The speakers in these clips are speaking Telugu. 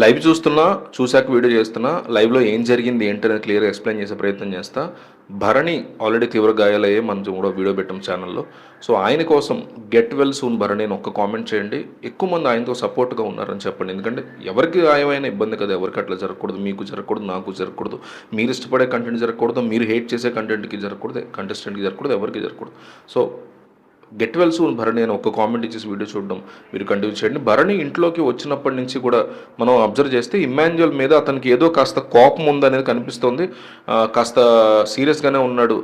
లైవ్ చూస్తున్నా, చూసాక వీడియో చేస్తున్నా. లైవ్‌లో ఏం జరిగింది ఏంటనేది క్లియర్‌గా ఎక్స్‌ప్లెయిన్ చేసే ప్రయత్నం చేస్తా. భరణి ఆల్రెడీ తీవ్ర గాయాలయ్యాయి. మనం కూడా వీడియో పెట్టాం ఛానల్‌లో. సో, ఆయన కోసం గెట్ వెల్ సూన్ భరణి అని ఒక్క కామెంట్ చేయండి. ఎక్కువ మంది ఆయనతో సపోర్ట్‌గా ఉన్నారని చెప్పండి. ఎందుకంటే ఎవరికి గాయమైనా ఇబ్బంది కదా! ఎవరికి అట్లా జరగకూడదు. మీకు జరగకూడదు, నాకు జరగకూడదు. మీరు ఇష్టపడే కంటెంట్ జరగకూడదు. మీరు హేట్ చేసే కంటెంట్‌కి జరగకూడదు. కంటెస్టెంట్‌కి జరగకూడదు. ఎవరికీ జరగకూడదు. So get well soon Bharani అని ఒక కామెంట్ ఇచ్చేసి వీడియో చూడడం మీరు కంటిన్యూ చేయండి. భరణి ఇంట్లోకి వచ్చినప్పటి నుంచి కూడా మనం అబ్జర్వ్ చేస్తే ఇమ్మాన్యుయల్ మీద అతనికి ఏదో కాస్త కోపం ఉందనేది కనిపిస్తోంది. కాస్త సీరియస్గానే ఉన్నాడు.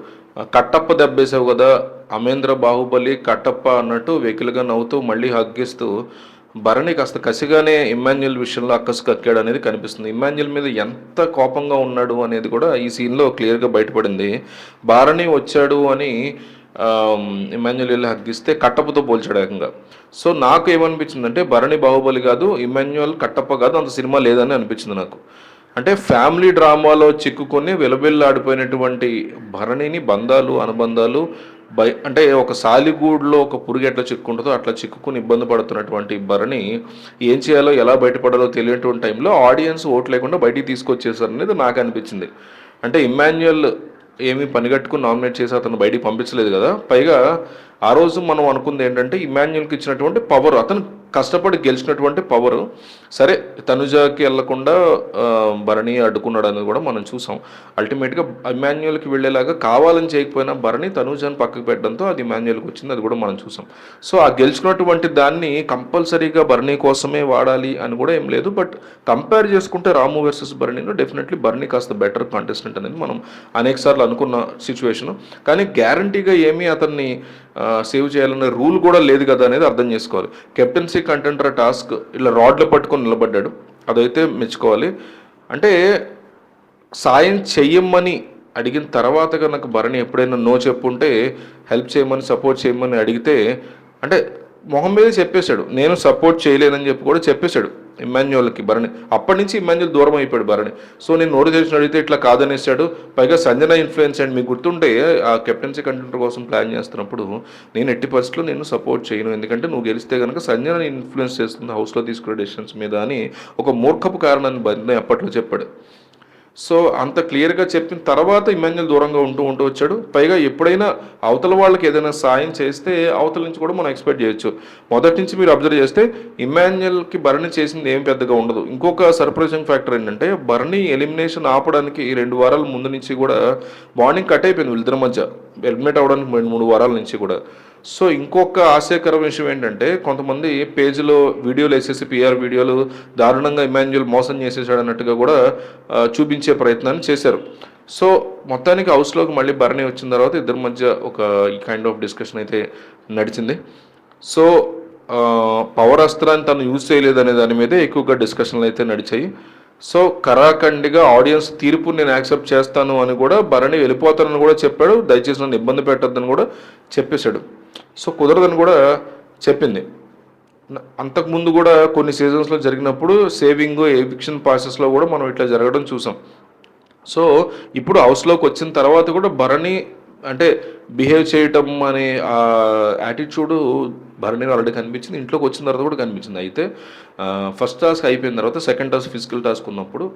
కట్టప్ప దెబ్బేసావు కదా, అమేంద్ర బాహుబలి కట్టప్ప అన్నట్టు వెకిలిగా నవ్వుతూ మళ్ళీ హగ్గిస్తూ భరణి కాస్త కసిగానే ఇమ్మాన్యుయల్ విషయంలో అక్కసు కక్కాడు అనేది కనిపిస్తుంది. ఇమ్మాన్యుయల్ మీద ఎంత కోపంగా ఉన్నాడు అనేది కూడా ఈ సీన్లో క్లియర్గా బయటపడింది. భరణి వచ్చాడు అని ఇమాన్యుయల్ వెళ్ళి హగ్గిస్తే కట్టప్పతో పోల్చాడు ఏకంగా. సో నాకు ఏమనిపించిందంటే భరణి బాహుబలి కాదు, ఇమాన్యుయల్ కట్టప్ప కాదు, అంత సినిమా లేదని అనిపించింది నాకు. అంటే ఫ్యామిలీ డ్రామాలో చిక్కుకొని వెలబెల్లాడిపోయినటువంటి భరణిని బంధాలు అనుబంధాలు అంటే ఒక సాలిగూడ్లో ఒక పురుగు ఎట్లా చిక్కుంటుందో అట్లా చిక్కుకుని ఇబ్బంది పడుతున్నటువంటి భరణి ఏం చేయాలో ఎలా బయటపడాలో తెలియనటువంటి టైంలో ఆడియన్స్ ఓట్ లేకుండా బయటికి తీసుకొచ్చేసారు అనేది నాకు అనిపించింది. అంటే ఇమాన్యుయల్ ఏమీ పనిగట్టుకుని నామినేట్ చేసి అతను బయటికి పంపించలేదు కదా. పైగా ఆ రోజు మనం అనుకుంది ఏంటంటే ఇమాన్యుయల్కి ఇచ్చినటువంటి పవర్, అతను కష్టపడి గెలిచినటువంటి పవరు, సరే తనుజాకి వెళ్లకుండా భరణి అడ్డుకున్నాడు అనేది కూడా మనం చూసాం. అల్టిమేట్గా ఇమాన్యుయల్కి వెళ్ళేలాగా కావాలని చేయకపోయినా భరణి తనుజాని పక్కకు పెట్టడంతో అది ఇమాన్యుయల్కి వచ్చింది, అది కూడా మనం చూసాం. సో ఆ గెలిచినటువంటి దాన్ని కంపల్సరీగా భరణి కోసమే వాడాలి అని కూడా ఏం లేదు. బట్ కంపేర్ చేసుకుంటే రాము వర్సెస్ భరణిలో డెఫినెట్లీ భరణి కాస్త బెటర్ కాంటెస్టెంట్ అనేది మనం అనేకసార్లు అనుకున్న సిచ్యువేషను. కానీ గ్యారంటీగా ఏమీ అతన్ని సేవ్ చేయాలనే రూల్ కూడా లేదు కదా అనేది అర్థం చేసుకోవాలి. కెప్టెన్సీ కంటెండర్ టాస్క్ ఇలా రాడ్లు పట్టుకొని నిలబడ్డాడు, అదైతే మెచ్చుకోవాలి. అంటే సాయం చెయ్యమని అడిగిన తర్వాత కనుక భరణి ఎప్పుడైనా నో చెప్పుంటే, హెల్ప్ చేయమని సపోర్ట్ చేయమని అడిగితే, అంటే మొహం మీదే చెప్పేశాడు నేను సపోర్ట్ చేయలేదని చెప్పి కూడా చెప్పేశాడు ఇమాన్యుయల్కి భరణి. అప్పటి నుంచి ఇమాన్యుయల్ దూరం అయిపోయాడు భరణి. సో నేను నోరు తెలిసిన అడిగితే ఇట్లా కాదనేసాడు. పైగా సంజన ఇన్ఫ్లుయెన్స్ అండ్ మీకు గుర్తుంటే ఆ కెప్టెన్సీ కంటెంటర్ కోసం ప్లాన్ చేస్తున్నప్పుడు నేను ఎట్టి పరిస్థితుల్లో నేను సపోర్ట్ చేయను, ఎందుకంటే నువ్వు గెలిస్తే కనుక సంజన ఇన్ఫ్లుయెన్స్ చేస్తుంది హౌస్లో తీసుకునే డెసిషన్స్ మీద అని ఒక మూర్ఖపు కారణాన్ని భరణి అప్పట్లో చెప్పాడు. సో అంత క్లియర్గా చెప్పిన తర్వాత ఇమాన్యుయల్ దూరంగా ఉంటూ వచ్చాడు. పైగా ఎప్పుడైనా అవతల వాళ్ళకి ఏదైనా సాయం చేస్తే అవతల నుంచి కూడా మనం ఎక్స్పెక్ట్ చేయొచ్చు. మొదటి నుంచి మీరు అబ్జర్వ్ చేస్తే ఇమాన్యుయల్కి భరణి చేసింది ఏం పెద్దగా ఉండదు. ఇంకొక సర్ప్రైజింగ్ ఫ్యాక్టర్ ఏంటంటే భరణి ఎలిమినేషన్ ఆపడానికి 2 వారాల ముందు నుంచి కూడా బాండింగ్ కట్ అయిపోయింది వీళ్ళిద్దరి మధ్య, ఎలిమినేట్ అవ్వడానికి 2-3 వారాల నుంచి కూడా. సో ఇంకొక ఆశ్చర్యకర విషయం ఏంటంటే కొంతమంది పేజీలో వీడియోలు వేసేసి పిఆర్ వీడియోలు దారుణంగా ఇమాన్యుయల్ మోసం చేసేసాడు అన్నట్టుగా కూడా చూపించే ప్రయత్నాన్ని చేశారు. సో మొత్తానికి హౌస్లోకి మళ్ళీ భరణి వచ్చిన తర్వాత ఇద్దరి మధ్య ఒక ఈ కైండ్ ఆఫ్ డిస్కషన్ అయితే నడిచింది. సో పవర్ అస్త్రాన్ని తను యూజ్ చేయలేదనే దాని మీదే ఎక్కువగా డిస్కషన్లు అయితే నడిచాయి. సో కరాఖండిగా ఆడియన్స్ తీర్పు నేను యాక్సెప్ట్ చేస్తాను అని కూడా భరణి వెళ్ళిపోతానని కూడా చెప్పాడు. దయచేసి నన్ను ఇబ్బంది పెట్టొద్దని కూడా చెప్పేశాడు. సో కుదరదని కూడా చెప్పింది. అంతకుముందు కూడా కొన్ని సీజన్స్లో జరిగినప్పుడు సేవింగ్ ఎవిక్షన్ ప్రాసెస్లో కూడా మనం ఇట్లా జరగడం చూసాం. సో ఇప్పుడు హౌస్లోకి వచ్చిన తర్వాత కూడా భరణి అంటే బిహేవ్ చేయటం అనే యాటిట్యూడు భరణిలో ఆల్రెడీ కనిపించింది, ఇంట్లోకి వచ్చిన తర్వాత కూడా కనిపించింది. అయితే ఫస్ట్ టాస్క్ అయిపోయిన తర్వాత సెకండ్ టాస్క్ ఫిజికల్ టాస్క్ ఉన్నప్పుడు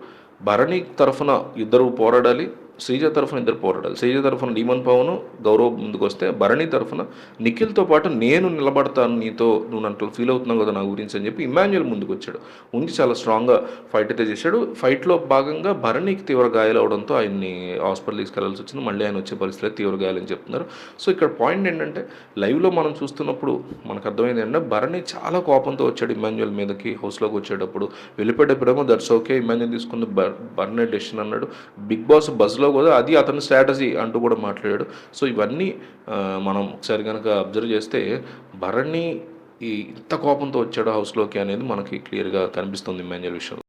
భరణి తరఫున ఇద్దరు పోరాడాలి, శ్రీజ తరఫున ఇద్దరు పోరాడాలి. శ్రీజ తరఫున డీమన్ పవన్ గౌరవ్ ముందుకు వస్తే భరణి తరఫున నిఖిల్తో పాటు నేను నిలబడతాను నీతో, నువ్వు నన్ను ఫీల్ అవుతున్నావు కదా నా గురించి అని చెప్పి ఇమాన్యుయల్ ముందుకు వచ్చాడు. ఉండి చాలా స్ట్రాంగ్గా ఫైట్ అయితే చేశాడు. ఫైట్లో భాగంగా భరణికి తీవ్ర గాయాలు అవడంతో ఆయన్ని హాస్పిటల్ తీసుకెళ్లాల్సి వచ్చింది. మళ్ళీ ఆయన వచ్చే పరిస్థితిలో తీవ్ర గాయాలని చెప్తున్నారు. సో ఇక్కడ పాయింట్ ఏంటంటే లైవ్లో మనం చూస్తున్నప్పుడు మనకు అర్థమైంది ఏంటంటే భరణి చాలా కోపంతో వచ్చాడు ఇమాన్యుయల్ మీదకి. హౌస్లోకి వచ్చేటప్పుడు వెళ్ళిపోయేటప్పుడేమో దట్స్ ఓకే ఇమాన్యుయల్ తీసుకుంది భరణి డెసిషన్ అన్నాడు. బిగ్ బాస్ బజ్లో కూడా అది అతని స్ట్రాటజీ అంటూ కూడా మాట్లాడాడు. సో ఇవన్నీ మనం ఒకసారి కనుక అబ్జర్వ్ చేస్తే భరణి ఇంత కోపంతో వచ్చాడు హౌస్లోకి అనేది మనకి క్లియర్గా కనిపిస్తుంది ఇమాన్యుయల్ విషయంలో.